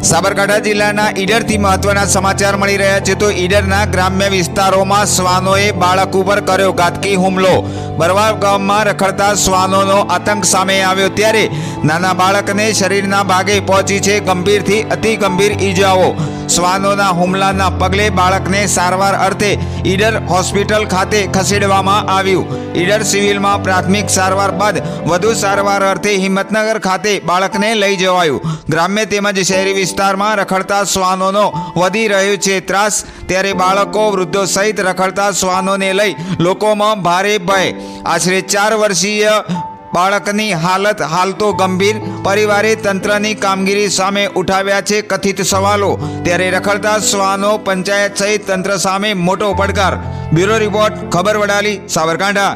સાબરકાંઠા જિલ્લાના ઈડરથી મહત્વના સમાચાર મળી રહ્યા છે તો ઈડરના ગ્રામ્ય વિસ્તારોમાં શ્વાનોએ બાળક ઉપર કર્યો ઘાતકી હુમલો। બરવાળ ગામમાં રખડતા શ્વાનોનો આતંક સામે આવ્યો ત્યારે નાના બાળકને શરીરના ભાગે પહોંચી છે ગંભીરથી અતિ ગંભીર ઈજાઓ। શ્વાનોના હુમલાના પગલે બાળકને સારવાર અર્થે ઈડર હોસ્પિટલ ખાતે ખસેડવામાં આવ્યું। ઈડર સિવિલમાં પ્રાથમિક સારવાર બાદ વધુ સારવાર અર્થે હિંમતનગર ખાતે બાળકને લઈ જવાયું। ગ્રામ્ય તેમજ શહેરી વિસ્તારમાં રખડતા શ્વાનોનો વધી રહ્યો છે ત્રાસ, ત્યારે બાળકો વૃદ્ધો સહિત રખડતા શ્વાનોને લઈ લોકોમાં ભારે ભય। આશરે 4 વર્ષીય બાળકની હાલત હાલ તો ગંભીર। પરિવારે તંત્રની કામગીરી સામે ઉઠાવ્યા છે કથિત સવાલો, ત્યારે રખડતા શ્વાનો પંચાયત સહિત તંત્ર સામે મોટો પડકાર। બ્યુરો રિપોર્ટ, ખબર વડાલી, સાબરકાંઠા।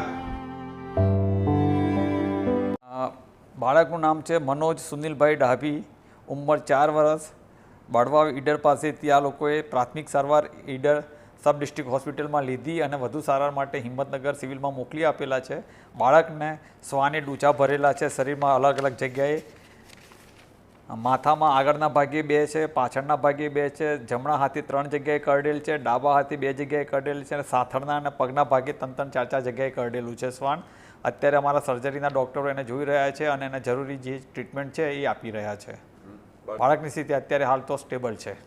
બાળકનું નામ છે મનોજ સુનિલભાઈ ડાભી, ઉંમર 4 વર્ષ, બળવાવ ઈડર પાસેથી આ લોકોએ પ્રાથમિક સારવાર ઈડર સબ ડિસ્ટ્રિક્ટ હોસ્પિટલમાં લીધી અને વધુ સારવાર માટે હિંમતનગર સિવિલમાં મોકલી આપેલા છે। બાળકને શ્વાને ડૂચા ભરેલા છે શરીરમાં અલગ અલગ જગ્યાએ। માથામાં આગળના ભાગે 2 છે, પાછળના ભાગે 2 છે, જમણા હાથે 3 જગ્યાએ કરડેલ છે, ડાબા હાથે 2 જગ્યાએ કરડેલ છે અને સાથળના અને પગના ભાગે 3-3, 4-4 જગ્યાએ કરડેલું છે શ્વાન। અત્યારે અમારા સર્જરીના ડૉક્ટરો એને જોઈ રહ્યા છે અને એને જરૂરી જે ટ્રીટમેન્ટ છે એ આપી રહ્યા છે। બાળકની સ્થિતિ અત્યારે હાલ તો સ્ટેબલ છે।